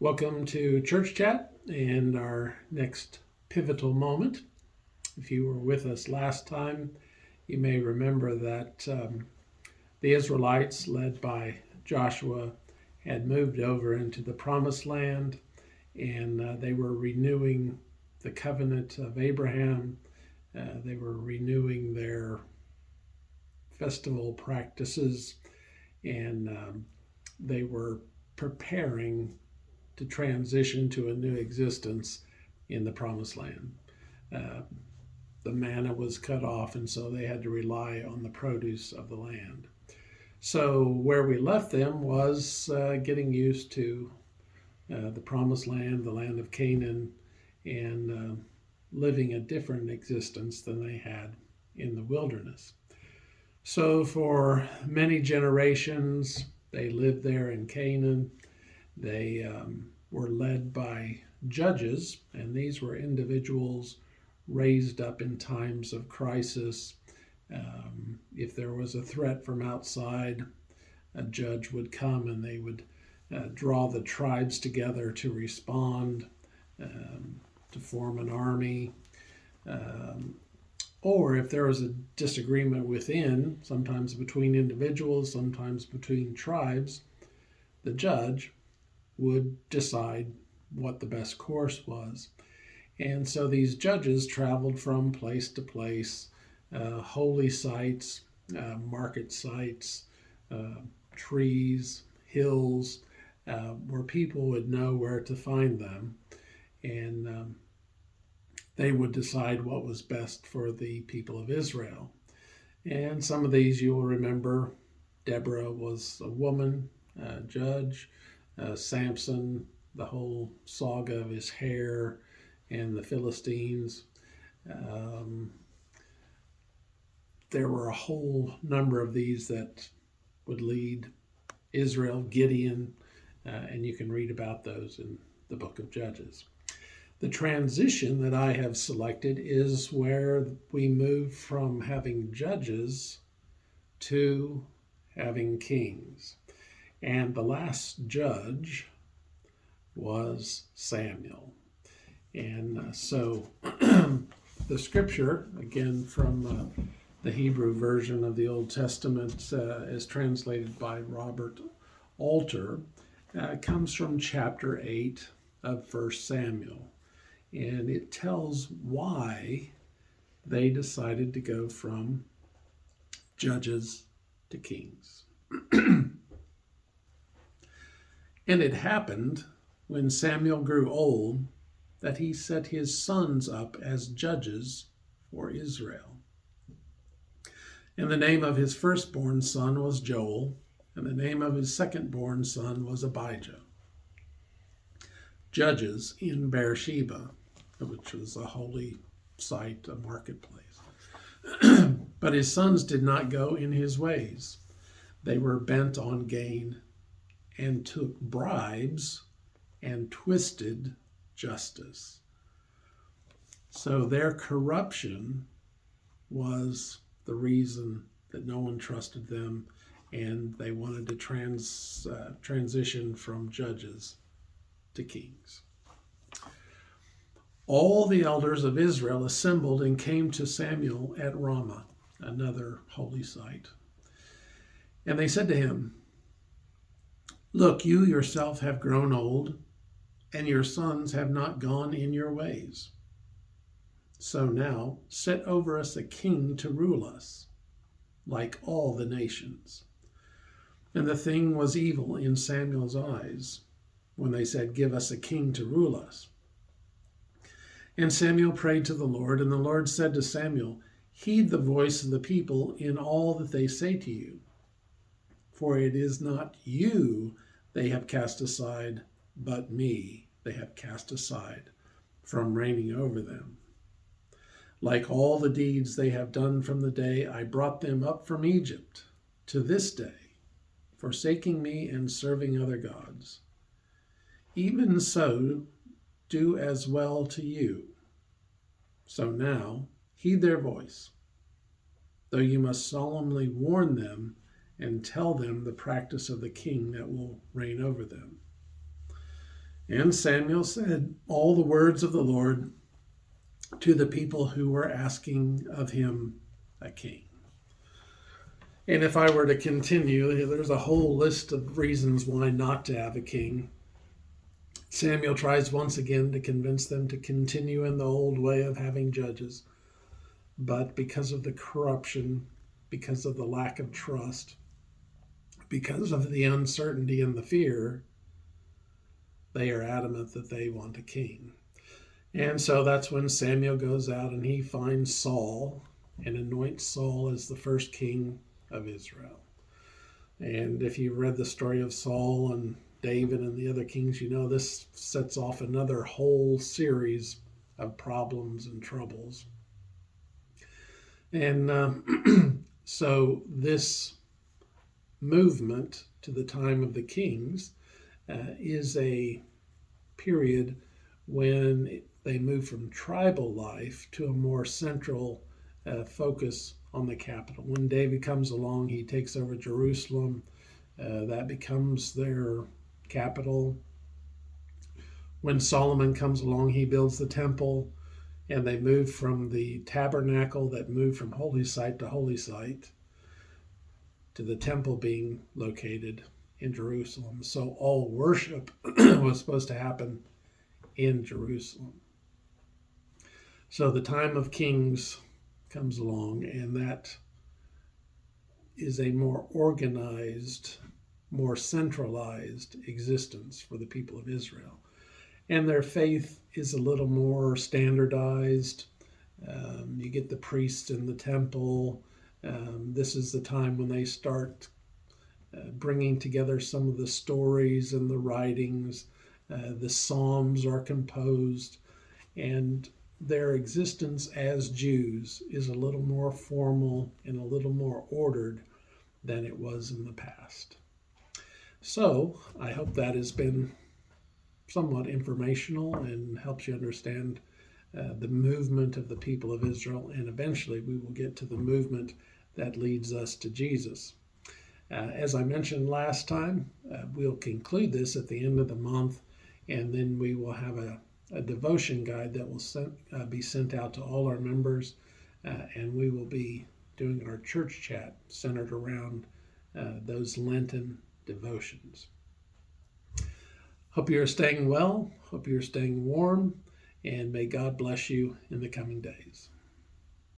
Welcome to Church Chat and our next pivotal moment. If you were with us last time, you may remember that the Israelites, led by Joshua, had moved over into the Promised Land, and they were renewing the covenant of Abraham. They were renewing their festival practices, and they were preparing to transition to a new existence in the Promised Land. The manna was cut off, and so they had to rely on the produce of the land. So where we left them was getting used to the Promised Land, the land of Canaan, and living a different existence than they had in the wilderness. So for many generations, they lived there in Canaan. They were led by judges, and these were individuals raised up in times of crisis. If there was a threat from outside, a judge would come and they would draw the tribes together to respond, to form an army. Or if there was a disagreement within, sometimes between individuals, sometimes between tribes, the judge would decide what the best course was. And so these judges traveled from place to place, holy sites, market sites, trees, hills, where people would know where to find them. And they would decide what was best for the people of Israel. And some of these you'll remember. Deborah was a woman, judge. Samson, the whole saga of his hair, and the Philistines. There were a whole number of these that would lead Israel, Gideon, and you can read about those in the book of Judges. The transition that I have selected is where we move from having judges to having kings. And the last judge was Samuel. And so the scripture, again from the Hebrew version of the Old Testament, is translated by Robert Alter, comes from chapter 8 of 1 Samuel. And it tells why they decided to go from judges to kings. And it happened, when Samuel grew old, that he set his sons up as judges for Israel. And the name of his firstborn son was Joel, and the name of his secondborn son was Abijah. Judges in Beersheba, which was a holy site, a marketplace. But his sons did not go in his ways. They were bent on gain, and took bribes and twisted justice. So their corruption was the reason that no one trusted them, and they wanted to transition from judges to kings. All the elders of Israel assembled and came to Samuel at Ramah, another holy site. And they said to him, "Look, you yourself have grown old, and your sons have not gone in your ways. So now set over us a king to rule us, like all the nations." And the thing was evil in Samuel's eyes, when they said, "Give us a king to rule us." And Samuel prayed to the Lord, and the Lord said to Samuel, "Heed the voice of the people in all that they say to you. For it is not you they have cast aside, but me they have cast aside from reigning over them. Like all the deeds they have done from the day I brought them up from Egypt to this day, forsaking me and serving other gods. Even so do as well to you. So now heed their voice, though you must solemnly warn them and tell them the practice of the king that will reign over them." And Samuel said all the words of the Lord to the people who were asking of him a king. And if I were to continue, there's a whole list of reasons why not to have a king. Samuel tries once again to convince them to continue in the old way of having judges. But because of the corruption, because of the lack of trust, because of the uncertainty and the fear, they are adamant that they want a king. And so that's when Samuel goes out and he finds Saul and anoints Saul as the first king of Israel. And if you've read the story of Saul and David and the other kings, you know this sets off another whole series of problems and troubles. And so this movement to the time of the kings is a period when they move from tribal life to a more central focus on the capital. When David comes along, he takes over Jerusalem. That becomes their capital. When Solomon comes along, he builds the temple, and they move from the tabernacle that moved from holy site to holy site to the temple being located in Jerusalem. So all worship was supposed to happen in Jerusalem. So the time of kings comes along, and that is a more organized, more centralized existence for the people of Israel. And their faith is a little more standardized. You get the priests in the temple. This is the time when they start bringing together some of the stories and the writings. The Psalms are composed, and their existence as Jews is a little more formal and a little more ordered than it was in the past. So I hope that has been somewhat informational and helps you understand the movement of the people of Israel, and eventually we will get to the movement that leads us to Jesus. As I mentioned last time, we'll conclude this at the end of the month, and then we will have a devotion guide that will be sent out to all our members, and we will be doing our church chat centered around those Lenten devotions. Hope you're staying well, hope you're staying warm, and may God bless you in the coming days.